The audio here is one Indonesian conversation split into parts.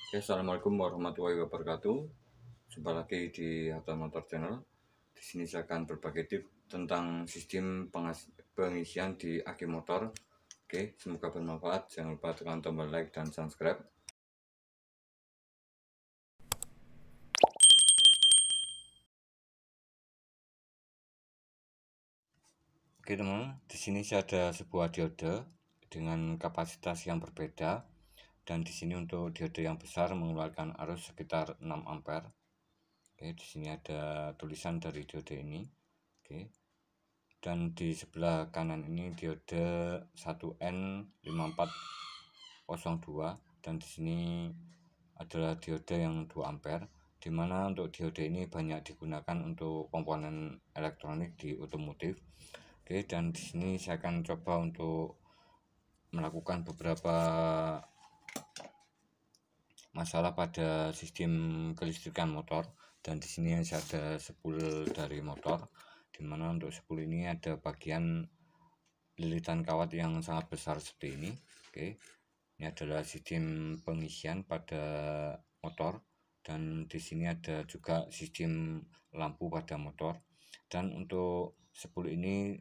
Oke, assalamualaikum warahmatullahi wabarakatuh. Jumpa lagi di Hatta Motor Channel. Di sini saya akan berbagi tips tentang sistem pengisian di aki motor. Oke, semoga bermanfaat. Jangan lupa tekan tombol like dan subscribe. Oke, teman. Di sini saya ada sebuah diode dengan kapasitas yang berbeda. Dan di sini untuk diode yang besar mengeluarkan arus sekitar 6 ampere. Oke, di sini ada tulisan dari diode ini. Oke. Dan di sebelah kanan ini diode 1N5402 dan di sini adalah diode yang 2 ampere, di mana untuk diode ini banyak digunakan untuk komponen elektronik di otomotif. Oke, dan di sini saya akan coba untuk melakukan beberapa masalah pada sistem kelistrikan motor. Dan di sini saya ada spool dari motor, dimana untuk spool ini ada bagian lilitan kawat yang sangat besar seperti ini. Oke, ini adalah sistem pengisian pada motor, dan di sini ada juga sistem lampu pada motor. Dan untuk spool ini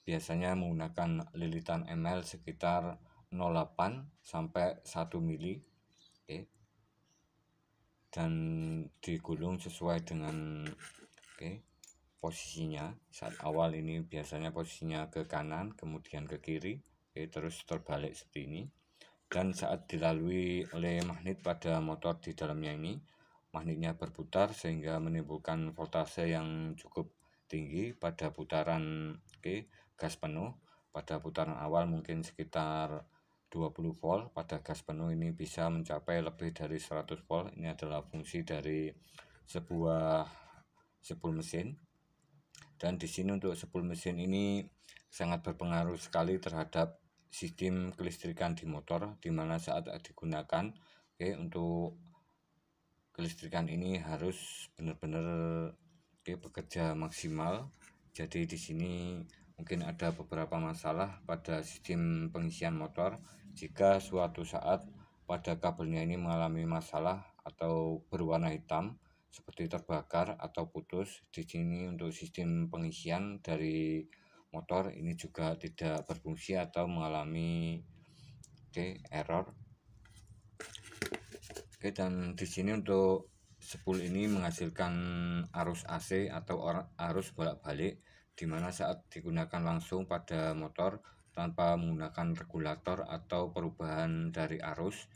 biasanya menggunakan lilitan ml sekitar 0,8 sampai 1 mili. Oke, dan digulung sesuai dengan posisinya. Saat awal ini biasanya posisinya ke kanan, kemudian ke kiri, terus terbalik seperti ini. Dan saat dilalui oleh magnet pada motor di dalamnya ini, magnetnya berputar sehingga menimbulkan voltase yang cukup tinggi pada putaran gas penuh. Pada putaran awal mungkin sekitar 20 volt, pada gas penuh ini bisa mencapai lebih dari 100 volt. Ini adalah fungsi dari sebuah spool mesin. Dan di sini untuk spool mesin ini sangat berpengaruh sekali terhadap sistem kelistrikan di motor, di mana saat digunakan untuk kelistrikan ini harus benar-benar bekerja maksimal. Jadi di sini mungkin ada beberapa masalah pada sistem pengisian motor. Jika suatu saat pada kabelnya ini mengalami masalah atau berwarna hitam seperti terbakar atau putus, di sini untuk sistem pengisian dari motor ini juga tidak berfungsi atau mengalami error. Dan di sini untuk spool ini menghasilkan arus AC atau arus bolak-balik, di mana saat digunakan langsung pada motor tanpa menggunakan regulator atau perubahan dari arus,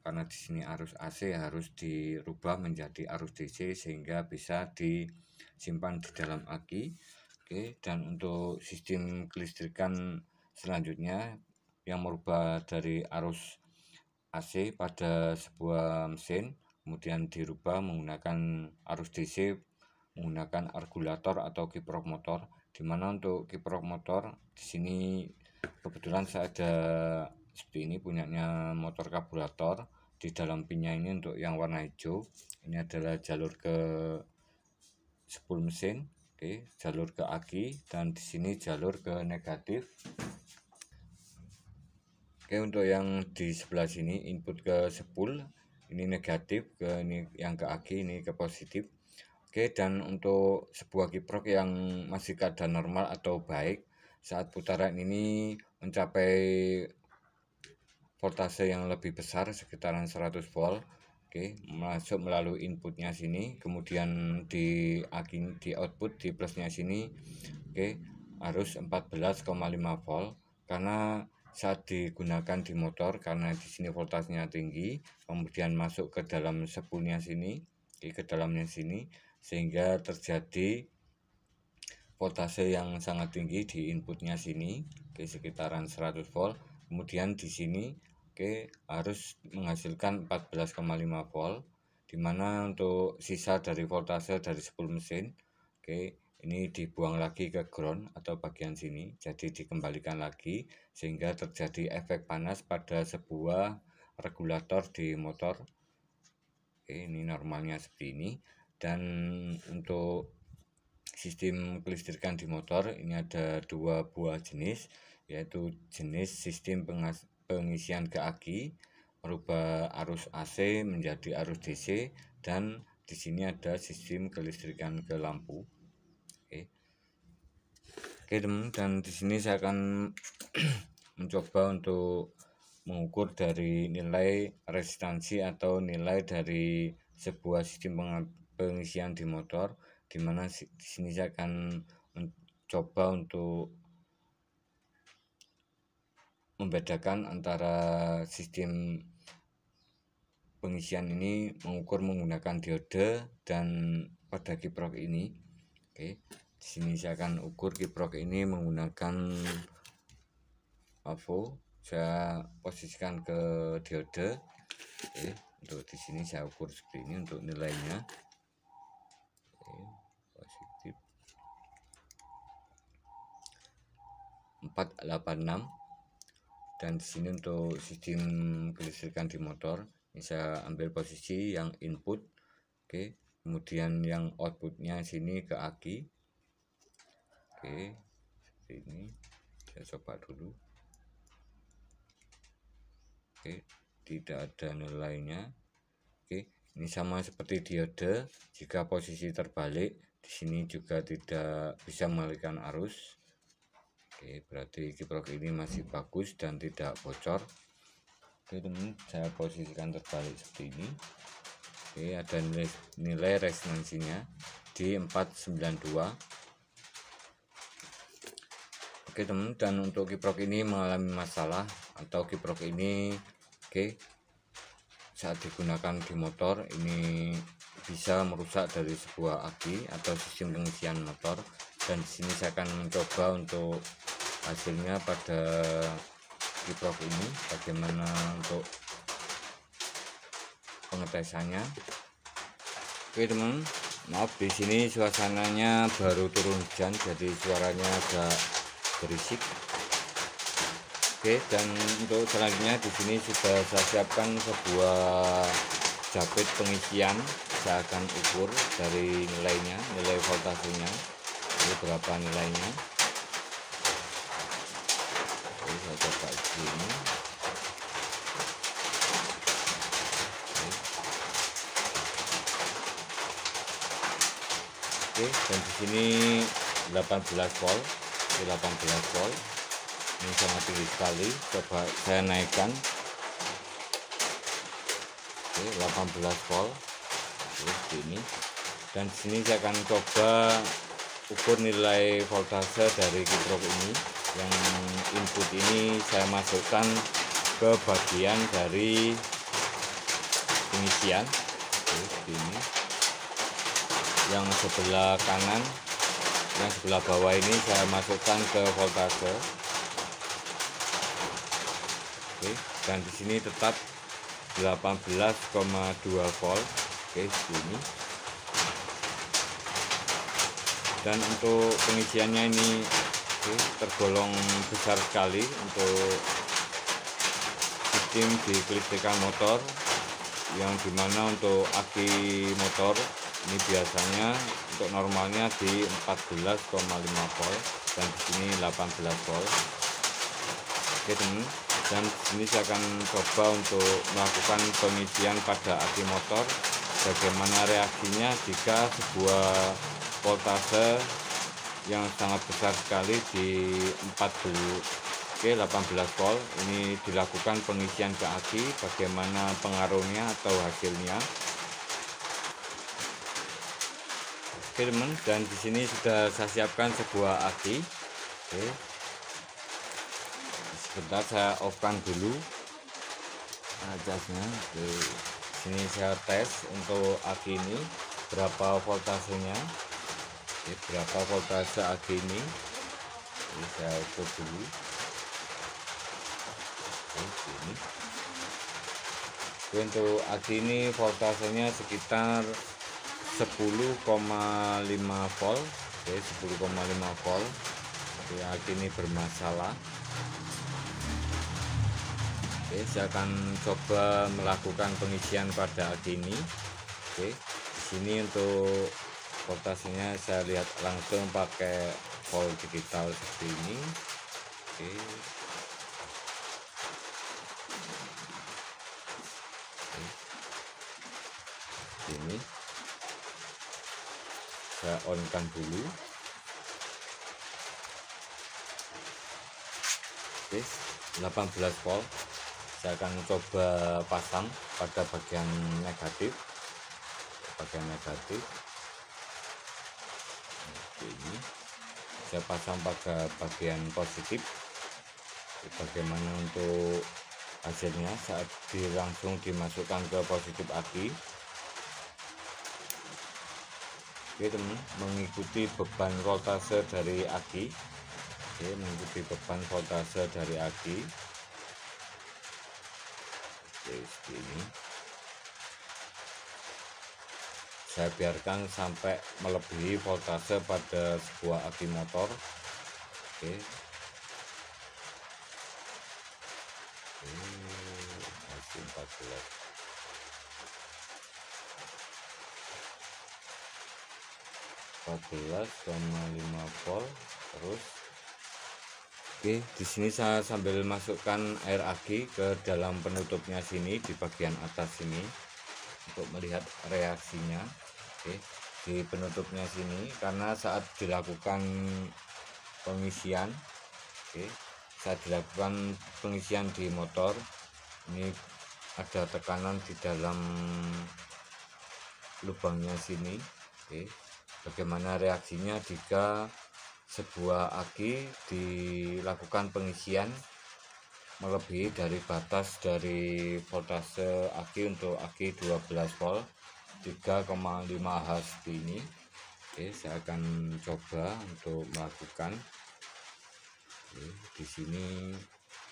karena di sini arus AC harus dirubah menjadi arus DC sehingga bisa disimpan di dalam aki. Dan untuk sistem kelistrikan selanjutnya yang merubah dari arus AC pada sebuah mesin kemudian dirubah menggunakan arus DC menggunakan regulator atau kiprok motor, di mana untuk kiprok motor di sini kebetulan saya ada seperti ini punyanya motor karburator. Di dalam pinnya ini untuk yang warna hijau ini adalah jalur ke spool mesin, jalur ke aki, dan di sini jalur ke negatif. Untuk yang di sebelah sini input ke spool ini negatif, ke ini yang ke aki ini ke positif. Dan untuk sebuah kiprok yang masih keadaan normal atau baik, saat putaran ini mencapai voltase yang lebih besar sekitaran 100 volt, masuk melalui inputnya sini, kemudian di output di plusnya sini, harus 14,5 volt, karena saat digunakan di motor, karena di sini voltasenya tinggi, kemudian masuk ke dalam spoolnya sini, ke dalamnya sini, sehingga terjadi voltase yang sangat tinggi di inputnya sini, sekitaran 100 volt. Kemudian di sini harus menghasilkan 14,5 volt, dimana untuk sisa dari voltase dari spool mesin ini dibuang lagi ke ground atau bagian sini, jadi dikembalikan lagi sehingga terjadi efek panas pada sebuah regulator di motor. Ini normalnya seperti ini. Dan untuk sistem kelistrikan di motor ini ada dua buah jenis, yaitu jenis sistem pengisian ke aki merubah arus AC menjadi arus DC, dan di sini ada sistem kelistrikan ke lampu. Oke teman, dan di sini saya akan mencoba untuk mengukur dari nilai resistansi atau nilai dari sebuah sistem pengisian di motor, dimana di sini saya akan mencoba untuk membedakan antara sistem pengisian ini mengukur menggunakan diode dan pada kiprok ini. Oke, di sini saya akan ukur kiprok ini menggunakan AVO. Saya posisikan ke diode. Oke, untuk di sini saya ukur seperti ini untuk nilainya. Oke, positif 486. Dan di sini untuk sistem kelistrikan di motor, ini saya ambil posisi yang input. Oke, kemudian yang outputnya sini ke aki. Oke, seperti ini saya coba dulu. Oke, tidak ada nilainya. Oke, ini sama seperti diode, jika posisi terbalik di sini juga tidak bisa mengalirkan arus. Oke, berarti kiprok ini masih bagus dan tidak bocor. Oke teman, saya posisikan terbalik seperti ini. Oke, ada nilai resonansinya di 492. Oke teman, dan untuk kiprok ini mengalami masalah atau kiprok ini saat digunakan di motor ini bisa merusak dari sebuah aki atau sistem pengisian motor. Dan di sini saya akan mencoba untuk hasilnya pada kiprok ini, bagaimana untuk pengetesannya. Oke teman, maaf di sini suasananya baru turun hujan, jadi suaranya agak berisik. Oke, dan untuk selanjutnya di sini sudah saya siapkan sebuah jabet pengisian. Saya akan ukur dari nilainya, nilai voltasenya, ini berapa nilainya. Oke, saya coba sini. Oke, dan di sini 18 volt, 18 volt. Ini sangat tinggi sekali. Coba saya naikkan. Oke, 18 volt. Seperti ini. Dan di sini saya akan coba ukur nilai voltase dari kiprok ini. Yang input ini saya masukkan ke bagian dari pengisian. Oke, seperti ini. Yang sebelah kanan, yang sebelah bawah ini saya masukkan ke voltase. Oke, dan di sini tetap 18,2 volt. Oke, segini. Dan untuk pengisiannya ini tergolong besar sekali untuk sistem di kelistrikan motor, yang dimana untuk aki motor ini biasanya untuk normalnya di 14,5 volt dan di sini 18 volt. Oke teman, dan ini saya akan coba untuk melakukan pengisian pada aki motor, bagaimana reaksinya jika sebuah voltase yang sangat besar sekali di 18 volt ini dilakukan pengisian ke aki, bagaimana pengaruhnya atau hasilnya. Oke teman, dan di sini sudah saya siapkan sebuah aki. Oke, sebentar saya off-kan dulu casnya. Oke, sini saya tes untuk aki ini berapa voltasenya. Oke, berapa voltase aki ini. Oke, saya ukur dulu. Oke, ini. Oke, untuk aki ini voltasenya sekitar 10,5 volt. Oke, 10,5 volt. Oke, aki ini bermasalah. Oke, saya akan coba melakukan pengisian pada aki ini. Oke, di sini untuk voltasenya saya lihat langsung pakai volt digital seperti ini. Oke. sini saya on-kan dulu. Oke, 18 volt. Saya akan coba pasang pada bagian negatif. Ini saya pasang pada bagian positif. Bagaimana untuk hasilnya saat langsung dimasukkan ke positif aki. Oke teman, mengikuti beban voltase dari aki. Oke, mengikuti beban voltase dari aki. Oke, segini. Saya biarkan sampai melebihi voltase pada sebuah aki motor. Oke. Masih 14,5 volt terus. Oke, di sini saya sambil masukkan air aki ke dalam penutupnya sini di bagian atas sini untuk melihat reaksinya. Oke, di penutupnya sini karena saat dilakukan pengisian, oke, saat dilakukan pengisian di motor ini ada tekanan di dalam lubangnya sini. Oke, bagaimana reaksinya jika sebuah aki dilakukan pengisian melebihi dari batas dari voltase aki untuk aki 12 volt 3,5 Hz ini. Oke, saya akan coba untuk melakukan. Oke, di sini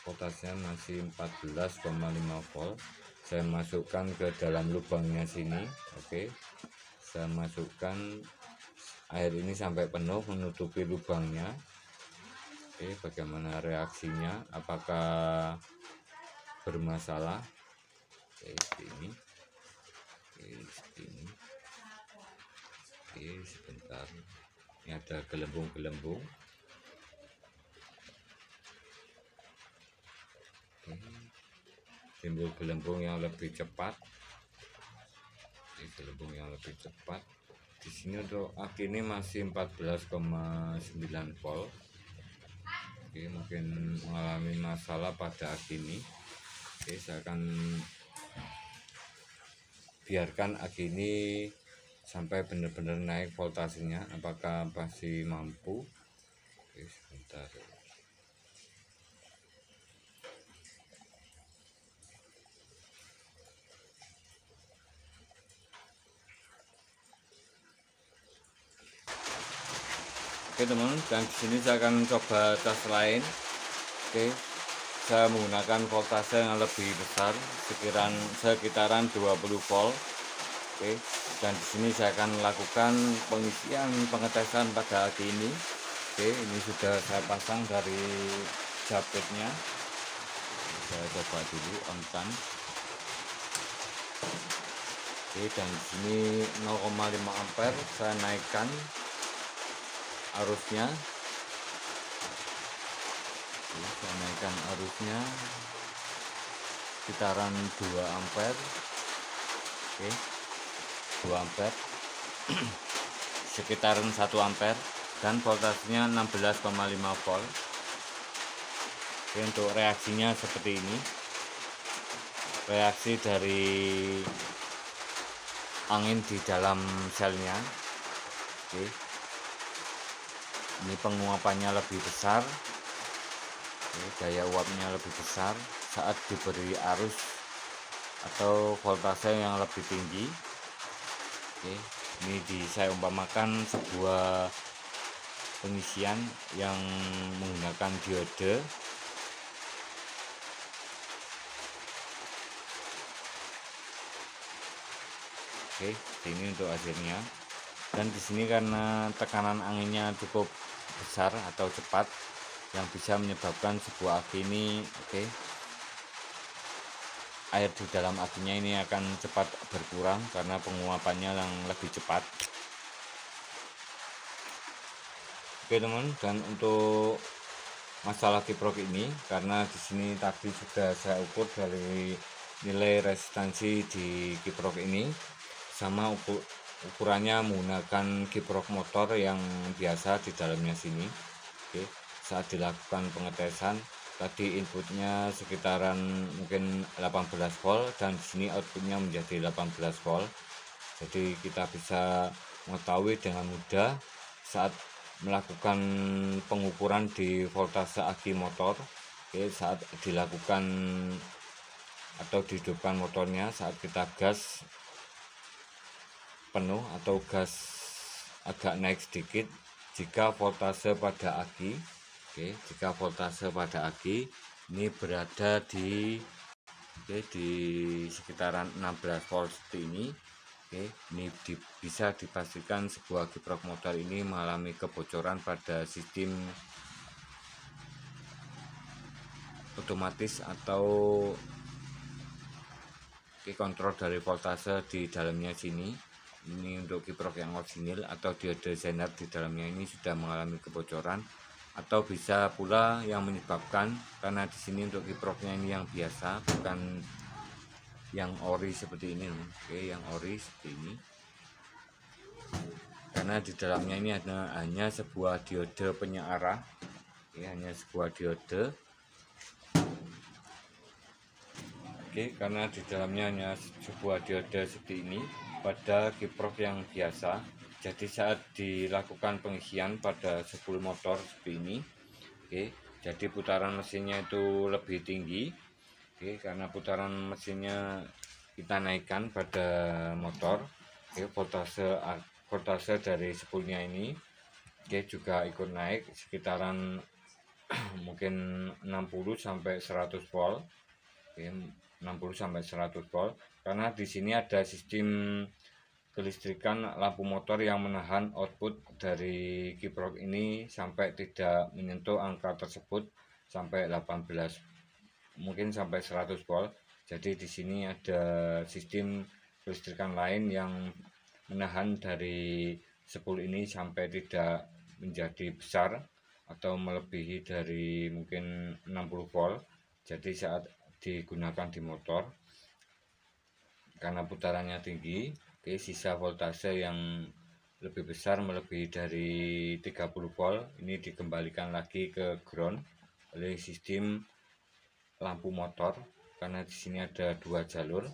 voltasenya masih 14,5 volt. Saya masukkan ke dalam lubangnya sini. Oke, saya masukkan air ini sampai penuh menutupi lubangnya. Oke, bagaimana reaksinya, apakah bermasalah? Oke, ini. Oke, sebentar, ini ada gelembung-gelembung. Timbul gelembung yang lebih cepat. Oke, gelembung yang lebih cepat. Di sini untuk aki ini masih 14,9 volt. Oke, mungkin mengalami masalah pada aki ini. Oke, saya akan biarkan aki ini sampai benar-benar naik voltasenya, apakah masih mampu. Oke, sebentar. Oke teman, dan di sini saya akan coba tes lain. Oke, saya menggunakan voltase yang lebih besar, sekitaran 20 volt. Oke, dan di sini saya akan melakukan pengisian pengetesan pada aki ini. Oke, ini sudah saya pasang dari jepitnya. Saya coba dulu on-kan. Oke, dan di sini 0,5 ampere saya naikkan arusnya. Oke, saya naikkan arusnya sekitaran 2 ampere. Oke, 2 ampere sekitaran 1 ampere dan voltasenya 16,5 volt. Oke, untuk reaksinya seperti ini. Reaksi dari angin di dalam selnya. Oke, ini penguapannya lebih besar. Oke, daya uapnya lebih besar saat diberi arus atau voltase yang lebih tinggi. Oke, ini saya umpamakan sebuah pengisian yang menggunakan diode. Oke, ini untuk hasilnya. Dan di sini karena tekanan anginnya cukup besar atau cepat yang bisa menyebabkan sebuah aki ini, oke, air di dalam akinya ini akan cepat berkurang karena penguapannya yang lebih cepat. Oke teman, dan untuk masalah kiprok ini, karena di sini tadi sudah saya ukur dari nilai resistansi di kiprok ini sama ukurannya menggunakan kiprok motor yang biasa di dalamnya sini. Oke, saat dilakukan pengetesan tadi inputnya sekitaran mungkin 18 volt dan di sini outputnya menjadi 18 volt. Jadi kita bisa mengetahui dengan mudah saat melakukan pengukuran di voltase aki motor. Oke, saat dilakukan atau dihidupkan motornya saat kita gas penuh atau gas agak naik sedikit, jika voltase pada aki, jika voltase pada aki ini berada di di sekitaran 16 volt seperti ini. Ini bisa dipastikan sebuah kiprok motor ini mengalami kebocoran pada sistem otomatis atau kontrol dari voltase di dalamnya sini. Ini untuk kiprok yang orisinil atau diode Zener di dalamnya ini sudah mengalami kebocoran, atau bisa pula yang menyebabkan karena di sini untuk kiproknya ini yang biasa, bukan yang ori seperti ini. Yang ori seperti ini karena di dalamnya ini hanya sebuah diode penyearah, hanya sebuah diode. Karena di dalamnya hanya sebuah diode seperti ini pada kiprok yang biasa, jadi saat dilakukan pengisian pada spool motor seperti ini, jadi putaran mesinnya itu lebih tinggi, karena putaran mesinnya kita naikkan pada motor, voltase dari spoolnya ini juga ikut naik sekitaran mungkin 60 sampai 100 volt. 60 sampai 100 volt, karena di sini ada sistem kelistrikan lampu motor yang menahan output dari kiprok ini sampai tidak menyentuh angka tersebut sampai 18, mungkin sampai 100 volt. Jadi di sini ada sistem kelistrikan lain yang menahan dari spool ini sampai tidak menjadi besar atau melebihi dari mungkin 60 volt. Jadi saat digunakan di motor, karena putarannya tinggi, sisa voltase yang lebih besar melebihi dari 30 volt ini dikembalikan lagi ke ground oleh sistem lampu motor, karena di sini ada dua jalur,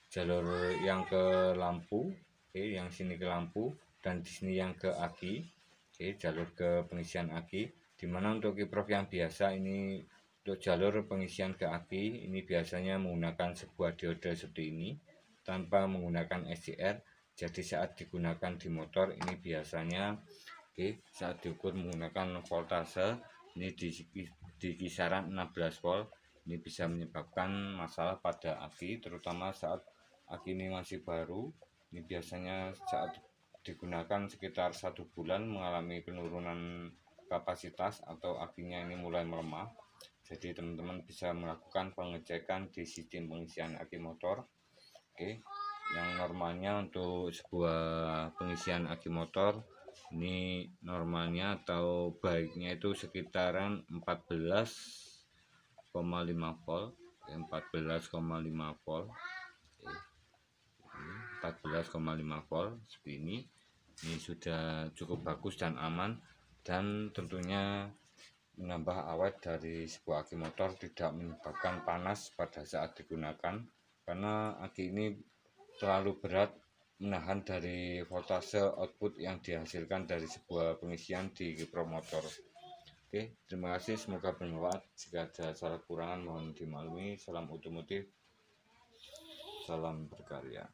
jalur yang ke lampu, yang sini ke lampu, dan di sini yang ke aki, jalur ke pengisian aki. Dimana untuk kiprok yang biasa ini, untuk jalur pengisian ke aki ini biasanya menggunakan sebuah diode seperti ini tanpa menggunakan SCR. Jadi saat digunakan di motor ini biasanya saat diukur menggunakan voltase ini di kisaran 16 volt. Ini bisa menyebabkan masalah pada aki, terutama saat aki ini masih baru. Ini biasanya saat digunakan sekitar 1 bulan mengalami penurunan kapasitas atau akinya ini mulai melemah. Jadi teman-teman bisa melakukan pengecekan di sistem pengisian aki motor. Yang normalnya untuk sebuah pengisian aki motor ini normalnya atau baiknya itu sekitaran 14,5 volt, 14,5 volt, 14,5 volt seperti ini. Ini sudah cukup bagus dan aman, dan tentunya menambah awet dari sebuah aki motor, tidak menyebabkan panas pada saat digunakan, karena aki ini terlalu berat menahan dari voltase output yang dihasilkan dari sebuah pengisian di kiprok motor. Terima kasih, semoga bermanfaat. Jika ada salah kurangan mohon dimaklumi. Salam otomotif, salam berkarya.